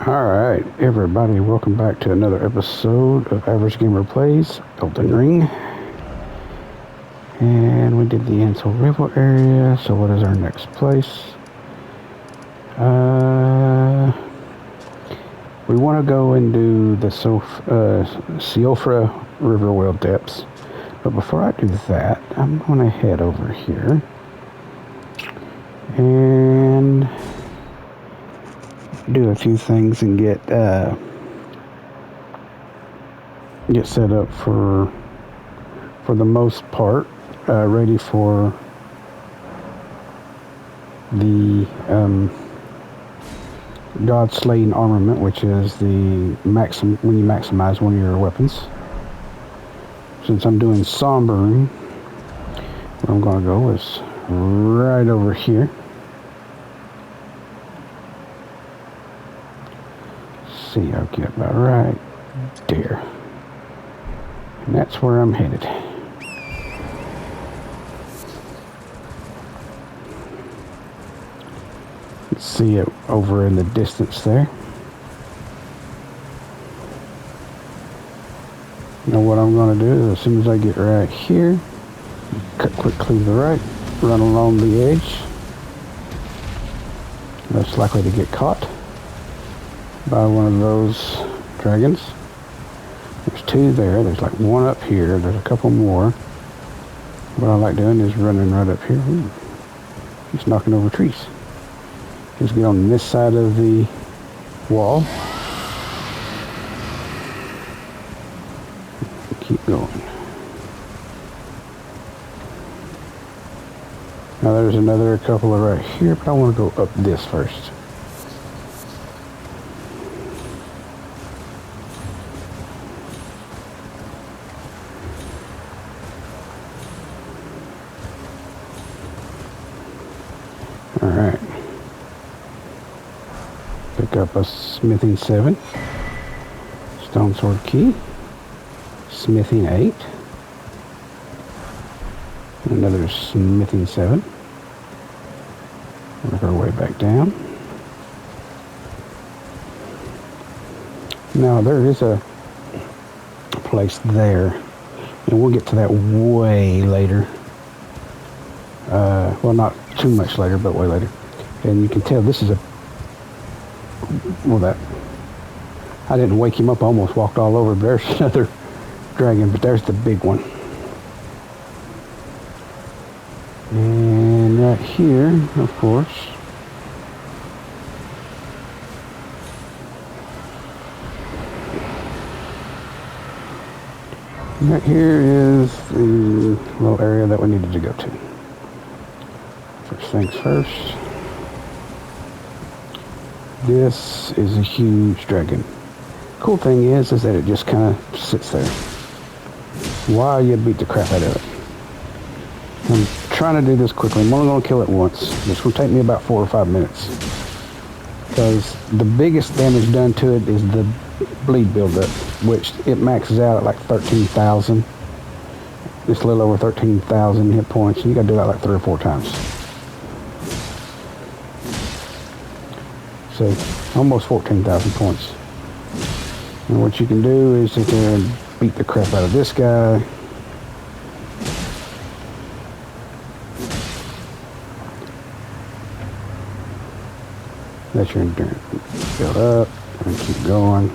Alright, everybody, welcome back to another episode of Average Gamer Plays Elden Ring. And we did the Ansel River area, so what is our next place? We want to go and do the Siofra Riverwell depths. But before I do that, I'm going to head over here and do a few things and get set up for the most part, ready for the God Slaying Armament, which is the when you maximize one of your weapons. Since I'm doing Sombering, where I'm going to go is right over here. See, I'll get about right there. And that's where I'm headed. See it over in the distance there. Now what I'm going to do is, as soon as I get right here, cut quickly to the right, run along the edge. Less likely to get caught by one of those dragons. There's two there. There's like one up here. There's a couple more. What I like doing is running right up here. Ooh, just knocking over trees. Just get on this side of the wall. Keep going. Now there's another couple of right here, but I want to go up this first. Alright. Pick up a smithing 7. Stone sword key. Smithing 8. Another smithing 7. Work our way back down. Now there is a place there, and we'll get to that way later. Well, not too much later, but way later. And you can tell this is that I didn't wake him up. I almost walked all over. There's another dragon, but there's the big one. And right here, of course, right here is the little area that we needed to go to. First things first, this is a huge dragon. Cool thing is that it just kind of sits there while you beat the crap out of it. I'm trying to do this quickly. I'm only going to kill it once. This will take me about 4 or 5 minutes, because the biggest damage done to it is the bleed buildup, which it maxes out at like 13,000. Just a little over 13,000 hit points. And you got to do that like 3 or 4 times. So almost 14,000 points. And what you can do is sit there and beat the crap out of this guy. Let your endurance build up and keep going.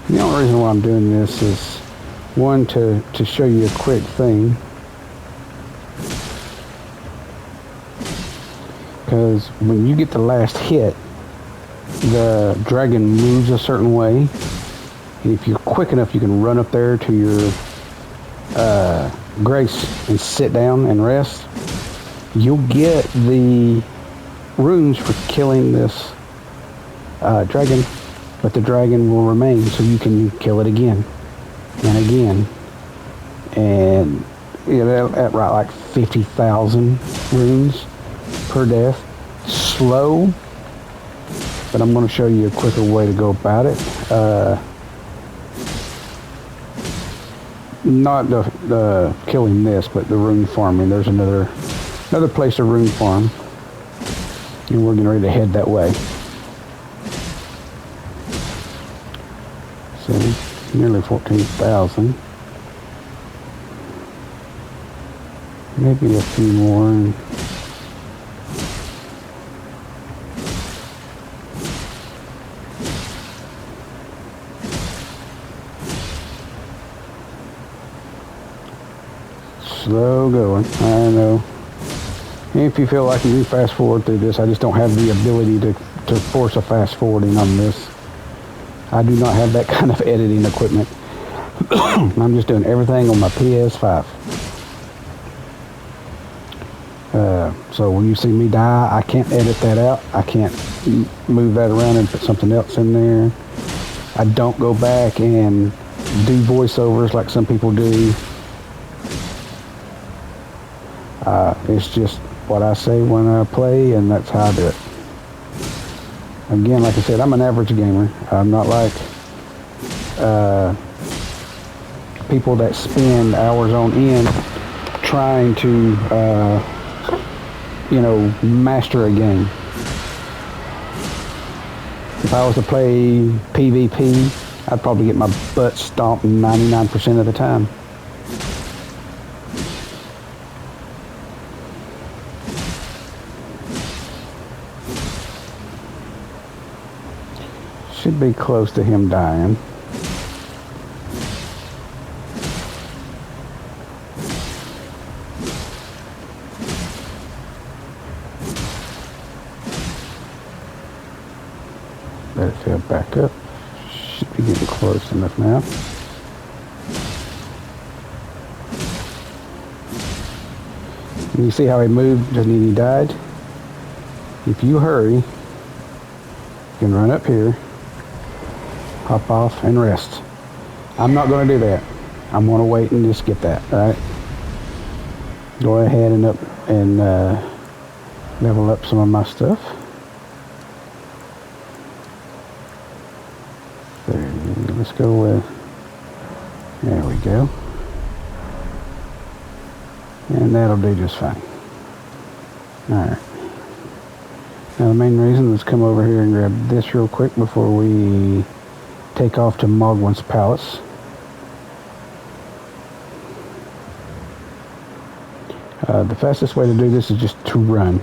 The only reason why I'm doing this is, one, to show you a quick thing. Because when you get the last hit, the dragon moves a certain way. And if you're quick enough, you can run up there to your grace and sit down and rest. You'll get the runes for killing this dragon, but the dragon will remain, so you can kill it again and again. And you know, at right like 50,000 runes. per death. Slow, but I'm going to show you a quicker way to go about it. Not the killing this, but the rune farming. There's another place to rune farm, and we're getting ready to head that way. So nearly 14,000. Maybe a few more. Slow going, I know. If you feel like you can fast forward through this, I just don't have the ability to force a fast forwarding on this. I do not have that kind of editing equipment. I'm just doing everything on my PS5. So when you see me die, I can't edit that out. I can't move that around and put something else in there. I don't go back and do voiceovers like some people do. It's just what I say when I play, and that's how I do it. Again, like I said, I'm an average gamer. I'm not like people that spend hours on end trying to, master a game. If I was to play PvP, I'd probably get my butt stomped 99% of the time. Should be close to him dying. Let it fill back up. Should be getting close enough now. And you see how he moved just when he died? If you hurry, you can run up here, hop off, and rest. I'm not going to do that. I'm going to wait and just get that, all right? Go ahead and level up some of my stuff. There, let's go with, there we go. And that'll do just fine. All right. Now the main reason is come over here and grab this real quick before we take off to Mogwin's Palace. The fastest way to do this is just to run.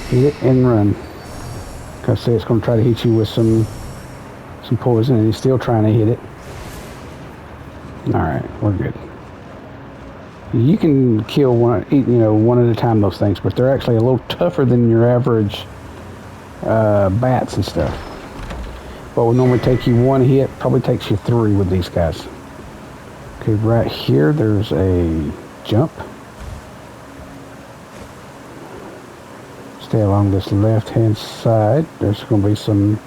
Hit it and run. Because say it's going to try to hit you with some poison, and he's still trying to hit it. Alright, we're good. You can kill one at a time, those things, but they're actually a little tougher than your average bats and stuff. What would normally take you one hit probably takes you three with these guys. Okay, right here there's a jump. Stay along this left hand side. There's going to be some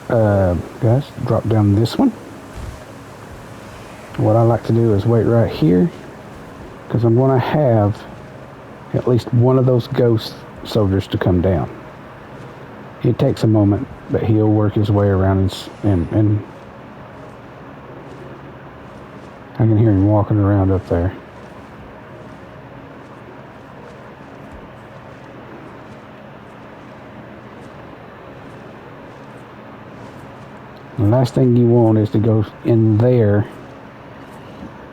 guys. Drop down this one. What I like to do is wait right here, because I'm going to have at least one of those ghost soldiers to come down. It takes a moment, but he'll work his way around, and I can hear him walking around up there. The last thing you want is to go in there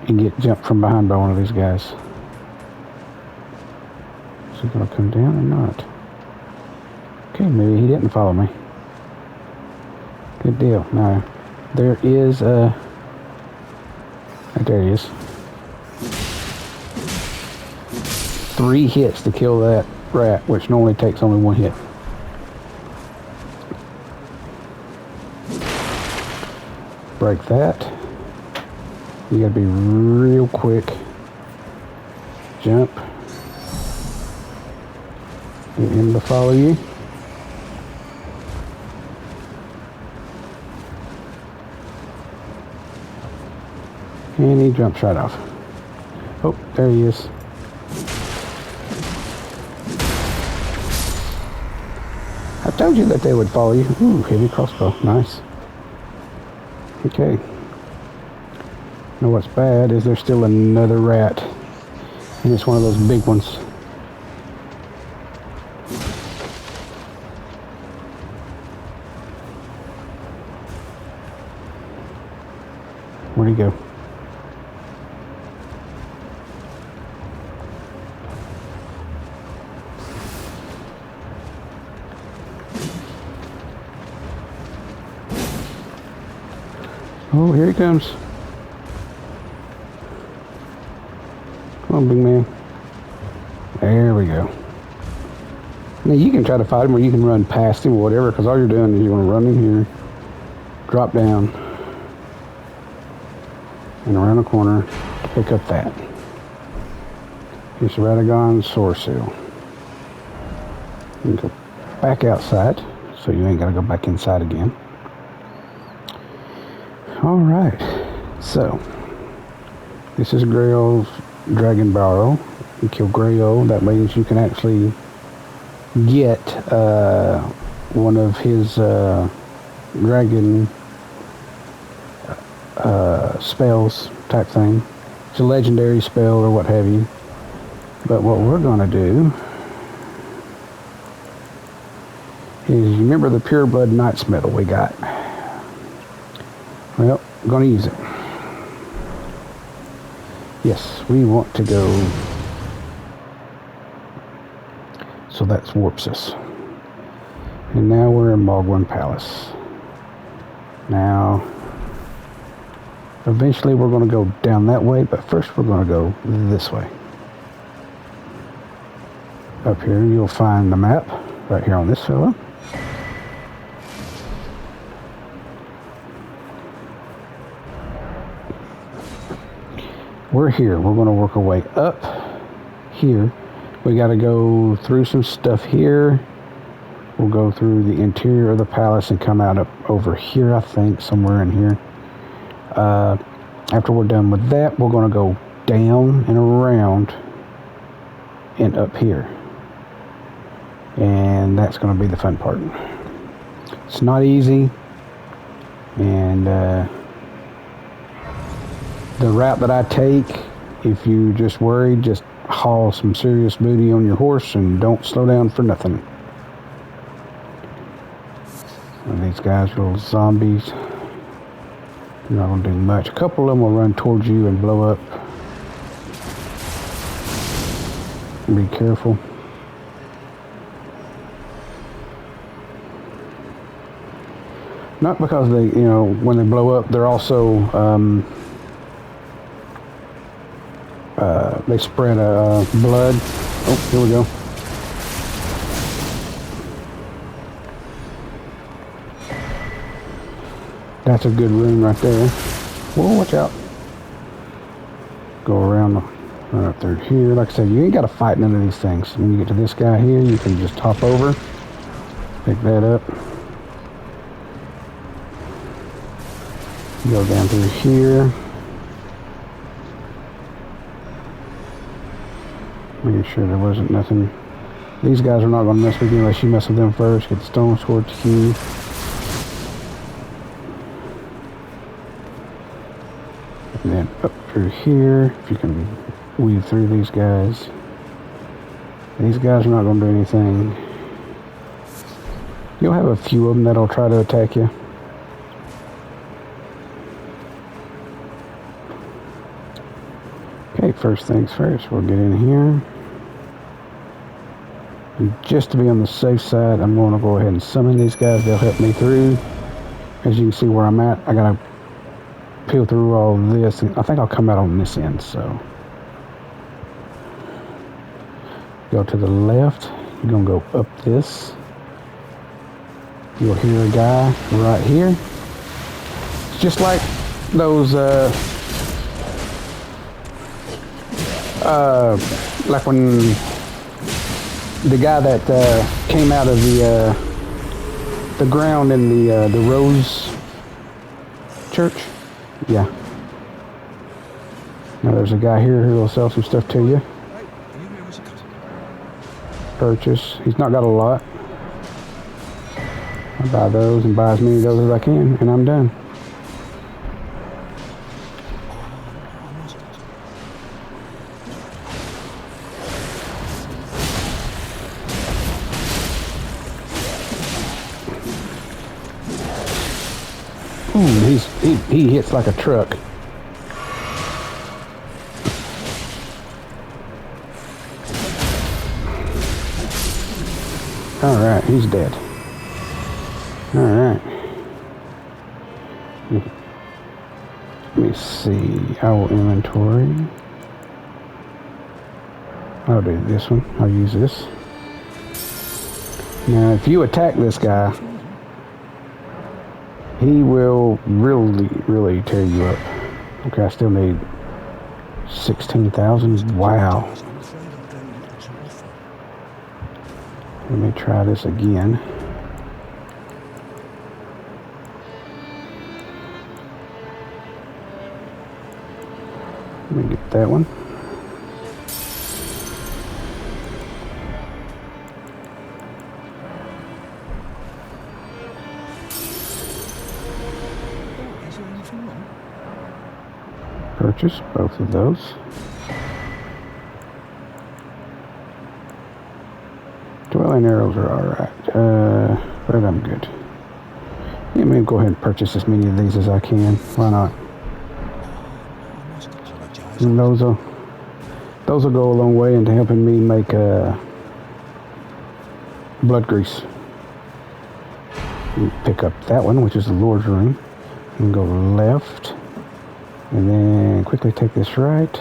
and get jumped from behind by one of these guys. Is he going to come down or not? Okay, maybe he didn't follow me. Good deal. Now, there is a... there he is. 3 hits to kill that rat, which normally takes only 1 hit. Break that. You gotta be real quick. Jump. Get him to follow you. And he jumps right off. Oh, there he is. I told you that they would follow you. Ooh, heavy crossbow. Nice. Okay. Now what's bad is there's still another rat. And it's one of those big ones. Where'd he go? Oh, here he comes. Come on, big man. There we go. Now you can try to fight him or you can run past him or whatever, because all you're doing is you're going to run in here, drop down, and around the corner to pick up that. Here's the Radagon sword seal. You can go back outside, so you ain't got to go back inside again. Alright, so this is Grail's Dragon Barrow. You kill Grail, that means you can actually get one of his dragon spells type thing. It's a legendary spell or what have you. But what we're going to do is, you remember the Pure Blood Knight's Medal we got? Well, I'm going to use it. Yes, we want to go. So that warps us. And now we're in Mogwin Palace. Now, eventually we're going to go down that way, but first we're going to go this way. Up here you'll find the map, right here on this fella. We're here. We're going to work our way up here. We got to go through some stuff here. We'll go through the interior of the palace and come out up over here, I think, somewhere in here. After we're done with that, we're going to go down and around and up here. And that's going to be the fun part. It's not easy. And the route that I take, if you just worried, just haul some serious booty on your horse and don't slow down for nothing. And these guys are little zombies. You're not going to do much. A couple of them will run towards you and blow up. Be careful. Not because they, you know, when they blow up, they're also, they spread blood. Oh, here we go. That's a good room right there. Whoa, watch out. Go around, right up through here. Like I said, you ain't got to fight none of these things. When you get to this guy here, you can just hop over, pick that up. Go down through here. Making sure there wasn't nothing. These guys are not going to mess with you unless you mess with them first. Get the stone sword key. And then up through here, if you can weave through these guys. These guys are not going to do anything. You'll have a few of them that'll try to attack you. Okay, first things first, we'll get in here. And just to be on the safe side, I'm going to go ahead and summon these guys. They'll help me through. As you can see where I'm at, I got to peel through all this. And I think I'll come out on this end, so. Go to the left. You're going to go up this. You'll hear a guy right here. It's just like those, like when the guy that came out of the ground in the Rose Church, yeah, Now there's a guy here who will sell some stuff to you. Purchase. He's not got a lot. I buy those and buy as many of those as I can, and I'm done. Ooh, he hits like a truck. Alright, he's dead. Alright. Let me see. I will inventory. I'll do this one. I'll use this. Now, if you attack this guy, he will really tear you up. Okay, I still need 16,000. Wow. Let me try this again. Let me get that one. Purchase both of those. Dwelling arrows are alright, but I'm good. Let me go ahead and purchase as many of these as I can. Why not? And those will go a long way into helping me make blood grease. Pick up that one, which is the Lord's room, and go left, and then quickly take this right,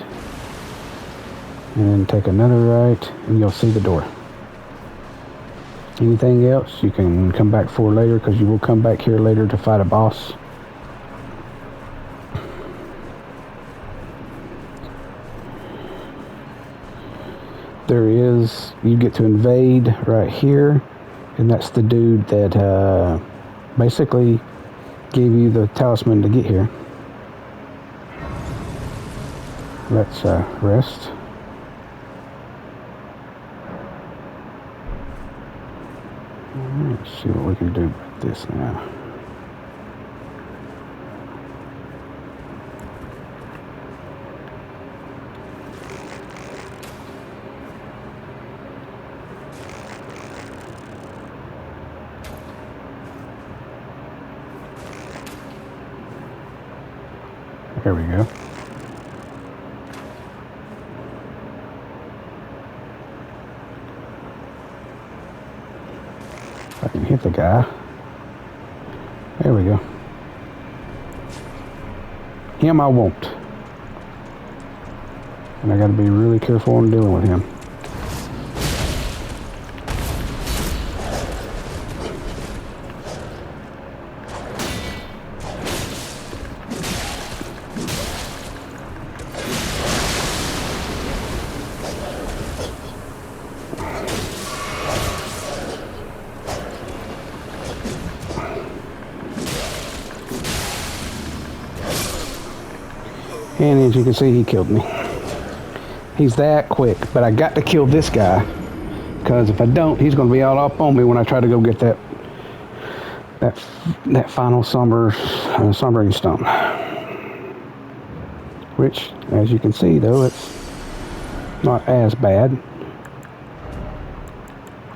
and then take another right, and you'll see the door. Anything else you can come back for later, because you will come back here later to fight a boss. You get to invade right here, and that's the dude that basically gave you the talisman to get here. Let's rest. Let's see what we can do with this now. There we go. I can hit the guy. There we go. Him I won't. And I gotta be really careful on dealing with him. And as you can see, he killed me. He's that quick, but I got to kill this guy, because if I don't, he's going to be all up on me when I try to go get that final sombering stone. Which, as you can see, though, it's not as bad.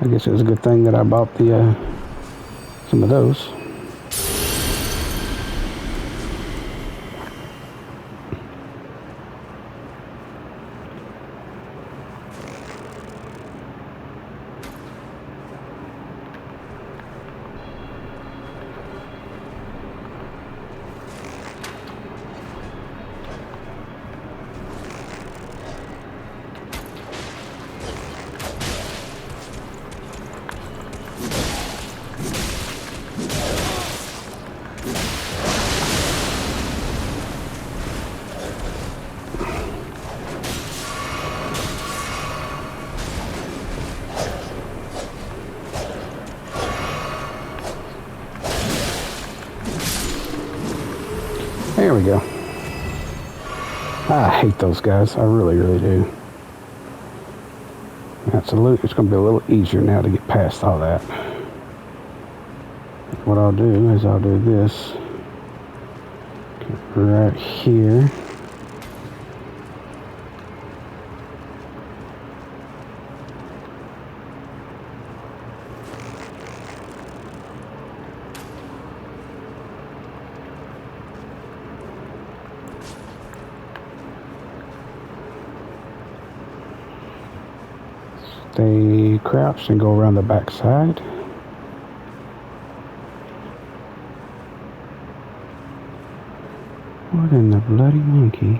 I guess it was a good thing that I bought some of those. There we go. I hate those guys. I really, really do. Absolutely. It's going to be a little easier now to get past all that. What I'll do is I'll do this right here. Stay crouched and go around the back side. What in the bloody monkey?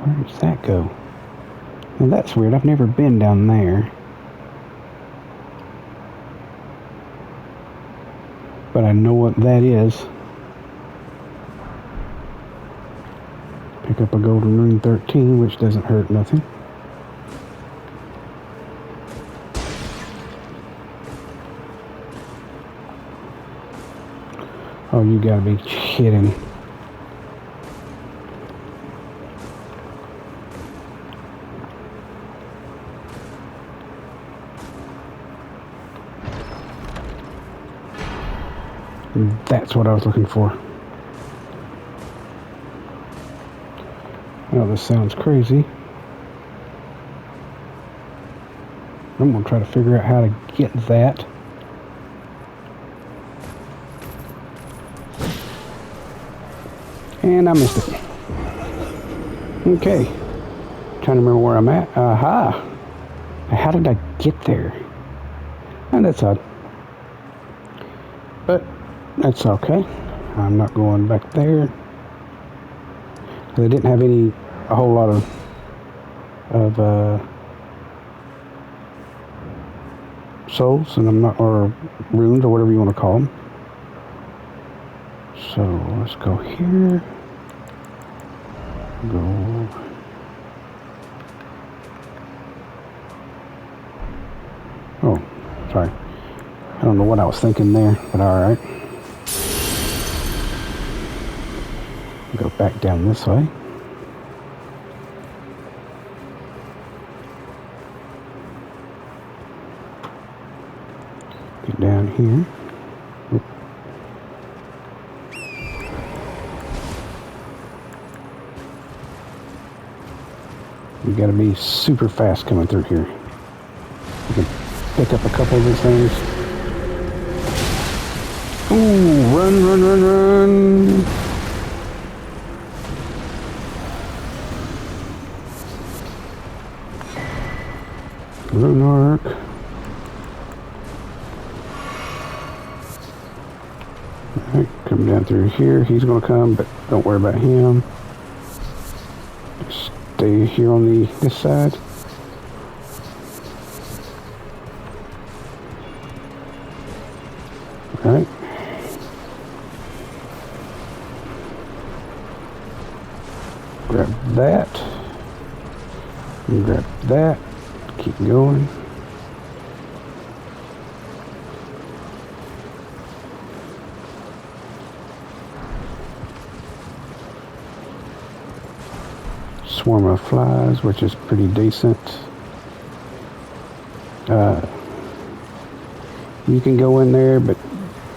Where does that go? Well, that's weird. I've never been down there. But I know what that is. Pick up a golden ring 13, which doesn't hurt nothing. Oh, you gotta be kidding. That's what I was looking for. Oh, this sounds crazy. I'm gonna try to figure out how to get that. And I missed it. Okay. Trying to remember where I'm at. Aha! How did I get there? And that's odd. But that's okay. I'm not going back there. They didn't have a whole lot of souls, and I'm not, or runes, or whatever you want to call them. So let's go here. Go. Oh, sorry. I don't know what I was thinking there, but all right. Go back down this way. Get down here. Oop. You gotta be super fast coming through here. You can pick up a couple of these things. Ooh, run, run, run, run! Rune arc. Alright, come down through here. He's gonna come, but don't worry about him. Stay here on this side. Alright. Grab that. And grab that. Keep going. Swarm of flies, which is pretty decent. You can go in there, but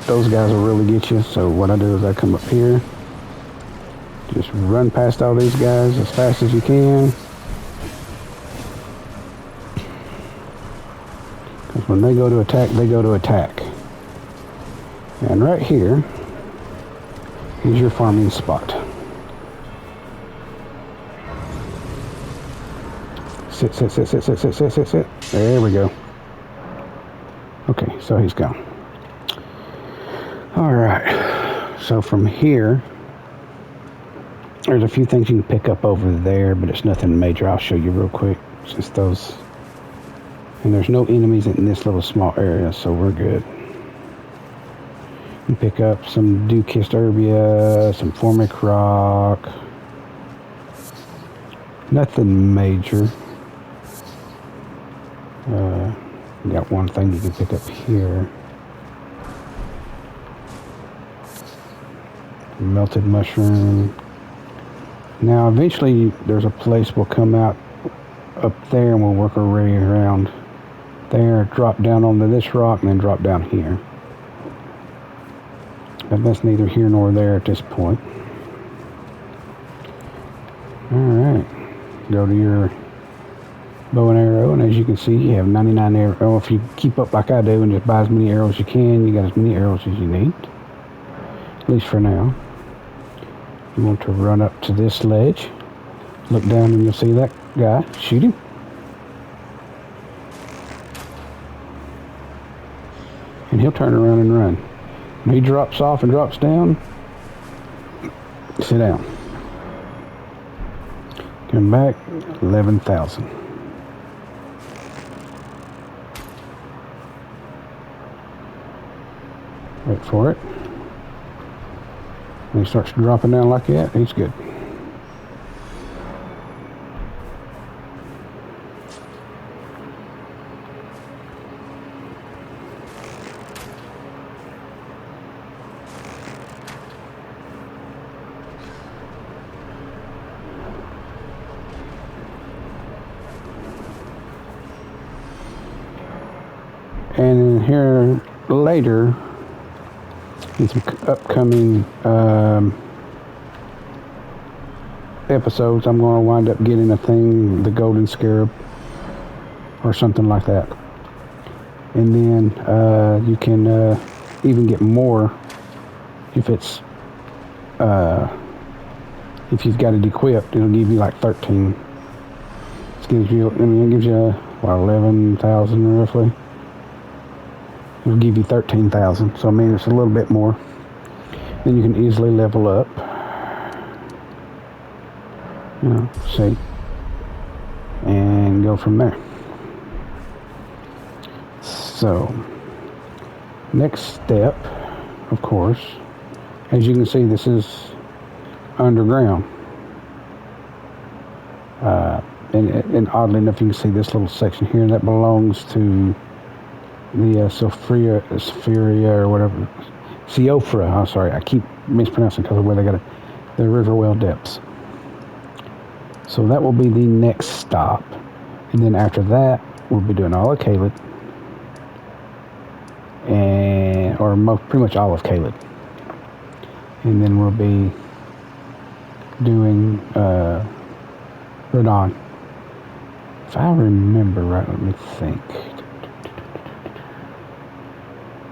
those guys will really get you. So what I do is I come up here, just run past all these guys as fast as you can. Because when they go to attack, they go to attack. And right here is your farming spot. Sit, sit, sit, sit, sit, sit, sit, sit, sit. There we go. Okay, so he's gone. All right. So from here, there's a few things you can pick up over there, but it's nothing major. I'll show you real quick. Just those. And there's no enemies in this little small area, so we're good. You pick up some dew-kissed herbia, some formic rock. Nothing major. Got one thing you can pick up here. Melted mushroom. Now eventually there's a place we'll come out up there and we'll work our way around there, drop down onto this rock and then drop down here. But that's neither here nor there at this point. Alright, go to your bow and arrow, and as you can see you have 99 arrows. If you keep up like I do and just buy as many arrows as you can, you got as many arrows as you need, at least for now. You want to run up to this ledge, look down and you'll see that guy. Shoot him. And he'll turn around and run. When he drops off and drops down, sit down. Come back, 11,000. Wait for it. When he starts dropping down like that, he's good. And here later, in some upcoming episodes, I'm going to wind up getting a thing, the golden scarab or something like that. And then you can even get more if it's if you've got it equipped. It'll give you like 13. It gives you, it gives you what, 11,000 roughly. It'll give you 13,000, so I mean it's a little bit more. Then you can easily level up. See, and go from there. So, next step, of course, as you can see, this is underground. And oddly enough, you can see this little section here that belongs to the Sophia or whatever, Siofra. I'm sorry, I keep mispronouncing because of where they got it. The river well depths. So that will be the next stop, and then after that, we'll be doing all of Caelid, pretty much all of Caelid, and then we'll be doing Radon. If I remember right, let me think.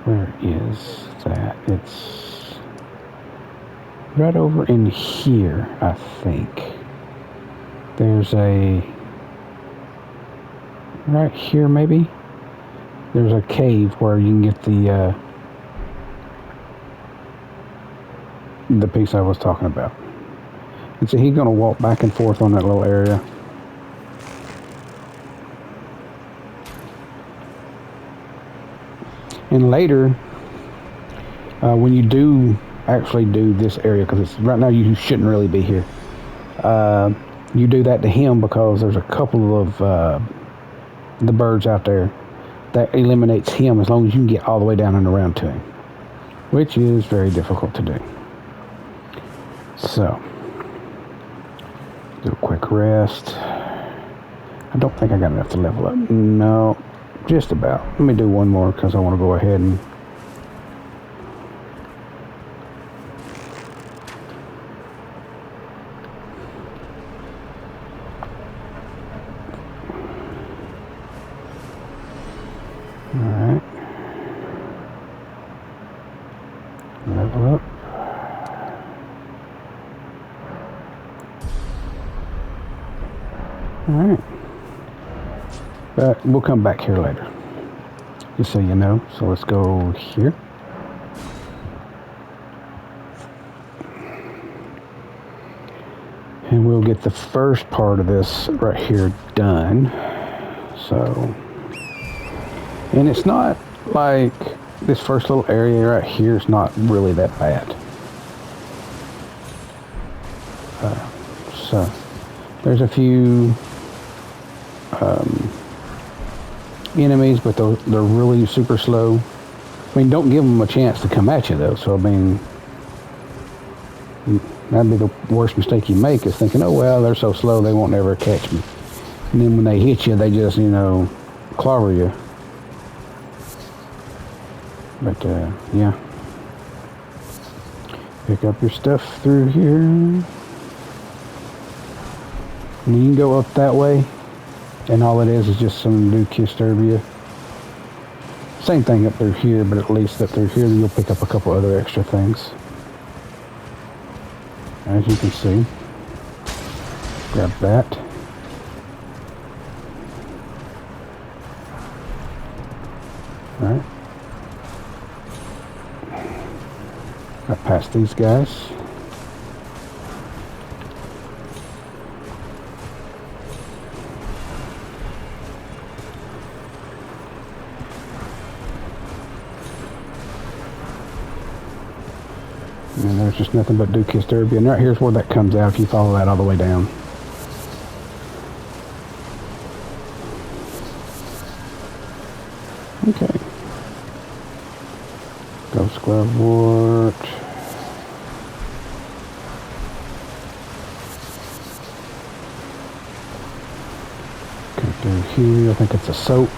Where is that? It's right over in here, I think. There's a, right here maybe, there's a cave where you can get the piece I was talking about. And so he's going to walk back and forth on that little area. And later, when you do actually do this area, because it's right now you shouldn't really be here. You do that to him because there's a couple of the birds out there that eliminates him as long as you can get all the way down and around to him, which is very difficult to do. So, do a quick rest. I don't think I got enough to level up. No, just about. Let me do one more because I want to go ahead and alright. Level up. Alright. But we'll come back here later, just so you know. So let's go here. And we'll get the first part of this right here done. So, and it's not like this first little area right here is not really that bad. So there's a few enemies, but they're really super slow. I mean, don't give them a chance to come at you though. So I mean, That'd be the worst mistake you make, is thinking, oh, well, they're so slow they won't ever catch me. And then when they hit you, they just, clobber you. But, yeah. Pick up your stuff through here. And you can go up that way, and all it is just some new Disturbia. Same thing up through here, but at least up through here you'll pick up a couple other extra things. As you can see. Grab that. Alright. Got past these guys. And there's just nothing but Disturbia. And right here's where that comes out if you follow that all the way down. Okay. Ghost Glovewort. Come through here. I think it's a soap.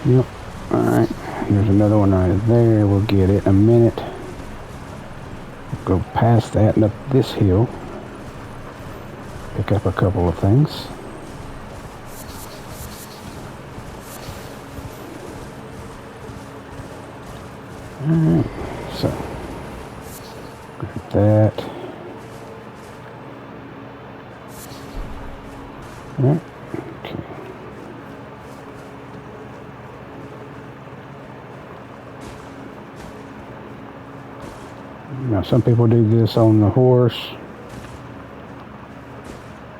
Yep. Alright. Here's another one right there. We'll get it in a minute. Go past that and up this hill. Pick up a couple of things. Alright, so grab that. Alright, okay. Now some people do this on the horse.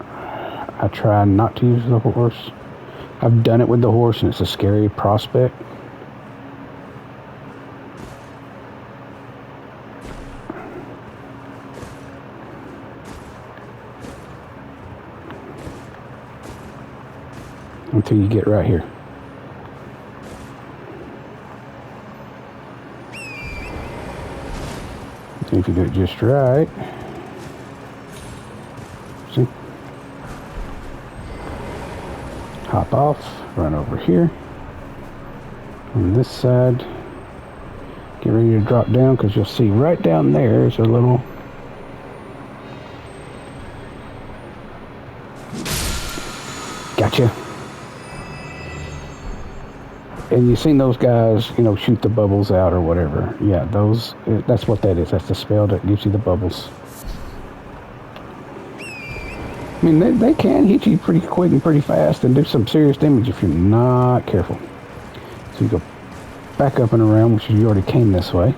I try not to use the horse. I've done it with the horse and it's a scary prospect. Until you get right here. If you do it just right, see, hop off, run over here on this side, get ready to drop down, because you'll see right down there is a little gotcha. And you've seen those guys, shoot the bubbles out or whatever. Yeah, that's what that is. That's the spell that gives you the bubbles. I mean, they can hit you pretty quick and pretty fast and do some serious damage if you're not careful. So you go back up and around, which you already came this way.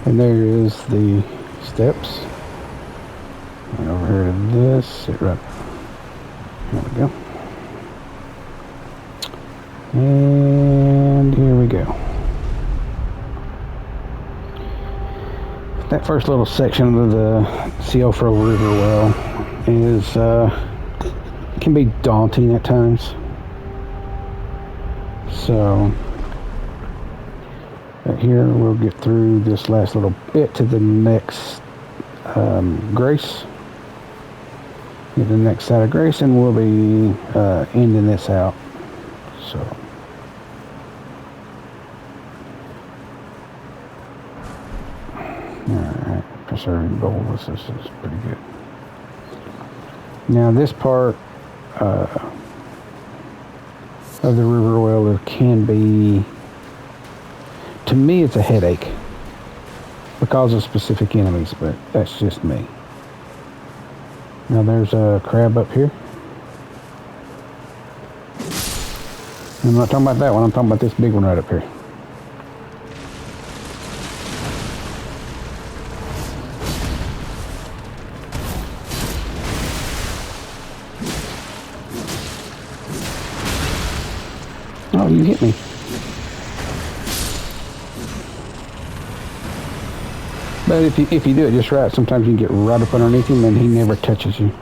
And there is the steps. And over here to this, sit right. There we go. And here we go. That first little section of the Siofra River well is can be daunting at times. So right here we'll get through this last little bit to the next Grace. Get the next side of Grace, and we'll be ending this out. So. Alright, preserving bulbous, this is pretty good. Now this part of the river well can be, to me it's a headache because of specific enemies, but that's just me. Now there's a crab up here. I'm not talking about that one, I'm talking about this big one right up here. Oh, you hit me. But if you do it just right, sometimes you can get right up underneath him and he never touches you.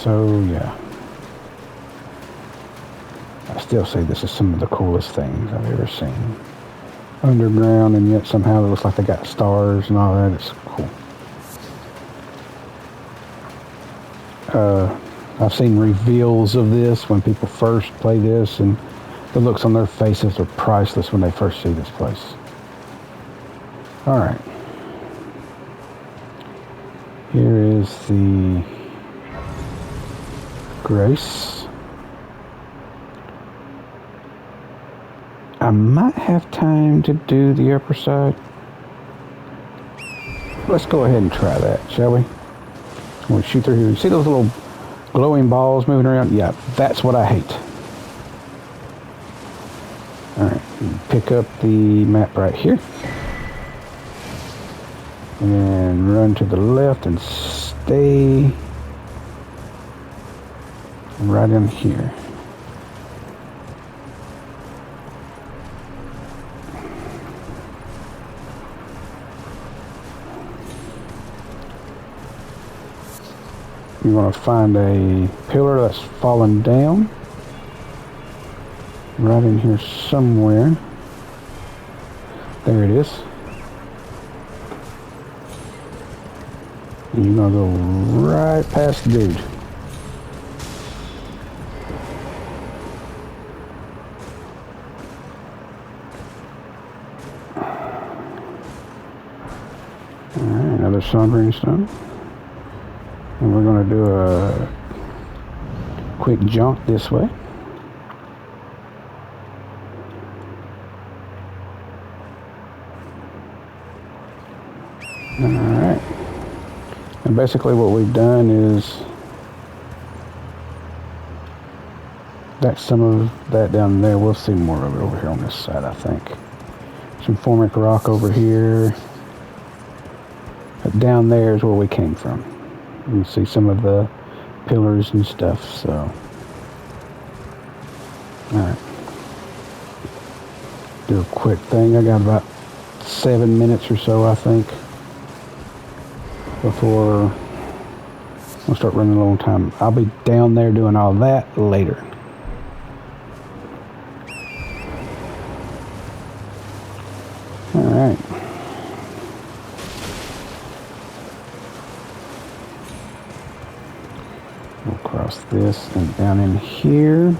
So, yeah. I still say this is some of the coolest things I've ever seen. Underground, and yet somehow it looks like they got stars and all that. It's cool. I've seen reveals of this when people first play this, and the looks on their faces are priceless when they first see this place. Alright. Here is the Grace. I might have time to do the upper side. Let's go ahead and try that, shall we? We'll shoot through here. You see those little glowing balls moving around? Yeah, that's what I hate. Alright, pick up the map right here. And then run to the left and stay right in here. You want to find a pillar that's fallen down. Right in here somewhere. There it is. And you're going to go right past the dude. Alright, another sombering stone. And we're going to do a quick jump this way. Alright. And basically what we've done is that's some of that down there. We'll see more of it over here on this side, I think. Some formic rock over here. But down there is where we came from. You can see some of the pillars and stuff, so. Alright. Do a quick thing. I got about 7 minutes or so, I think, before we'll start running low on time. I'll be down there doing all that later. Alright. We'll cross this and down in here.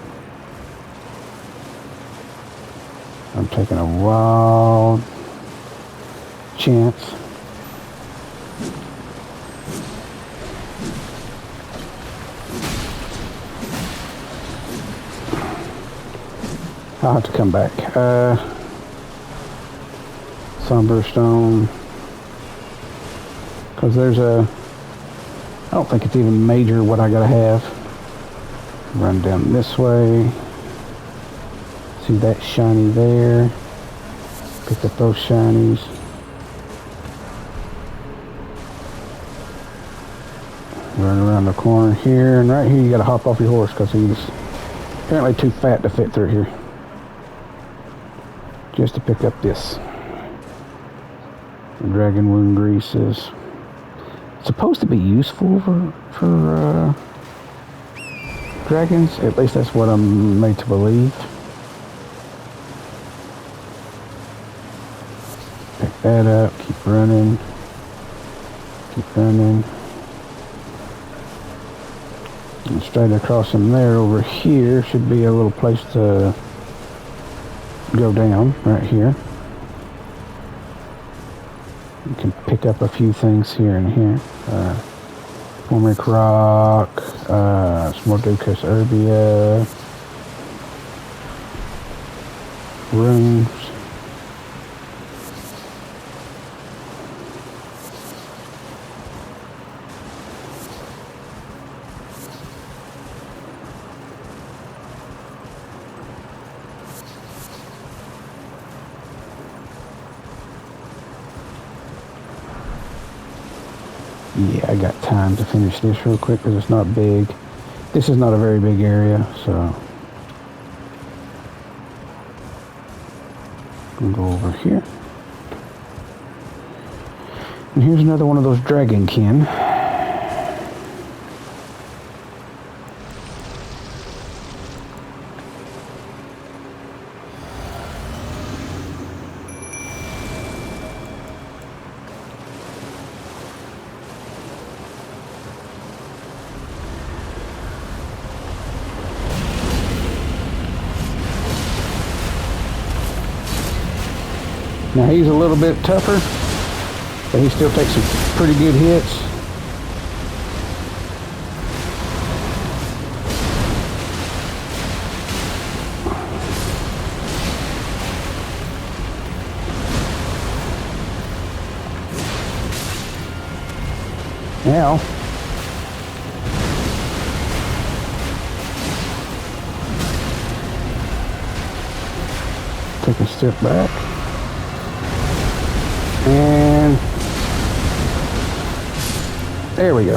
I'm taking a wild chance. I'll have to come back. Somber stone. Because there's a... I don't think it's even major what I gotta have. Run down this way. See that shiny there. Pick up those shinies. Run around the corner here. And right here you gotta hop off your horse because he's apparently too fat to fit through here. Just to pick up this. The dragon wound grease is supposed to be useful for dragons. At least that's what I'm made to believe. Pick that up. Keep running. Keep running. And straight across from there over here should be a little place to go down right here. You can pick up a few things here and here. Formic rock, Smorducus herbia, runes. Yeah, I got time to finish this real quick because it's not big. This is not a very big area, so I'll go over here. And here's another one of those dragonkin. Now he's a little bit tougher, but he still takes some pretty good hits. Now, take a step back, and there we go.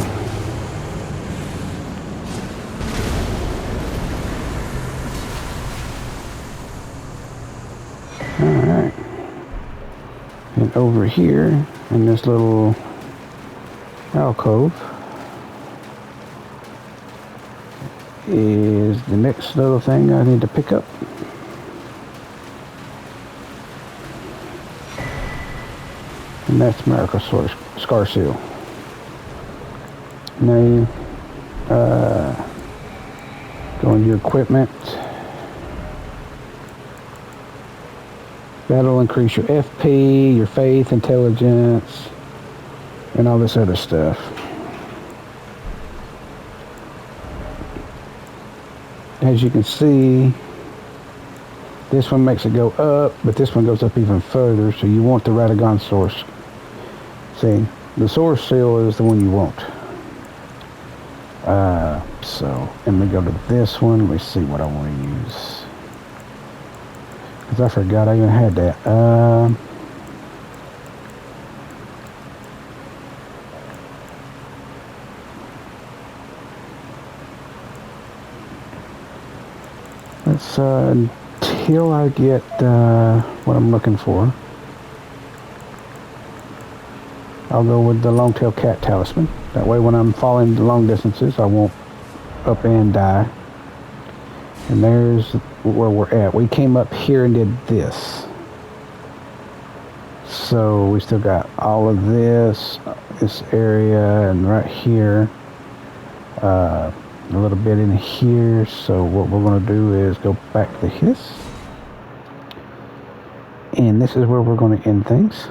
All right, and over here in this little alcove is the next little thing I need to pick up. And that's Miracle Scar Seal. Now, go into your equipment. That'll increase your FP, your faith, intelligence, and all this other stuff. As you can see, this one makes it go up, but this one goes up even further, so you want the Radagon source. See, the source seal is the one you want. So, and we go to this one. Let me see what I want to use. Because I forgot I even had that. Let's, until I get what I'm looking for, I'll go with the Longtail Cat Talisman. That way when I'm falling long distances, I won't up and die. And there's where we're at. We came up here and did this. So we still got all of this area, and right here, a little bit in here. So what we're going to do is go back to this. And this is where we're going to end things.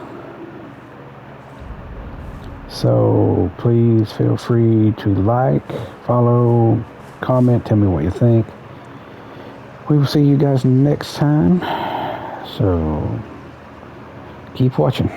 So please feel free to like, follow, comment, tell me what you think. We will see you guys next time. So keep watching.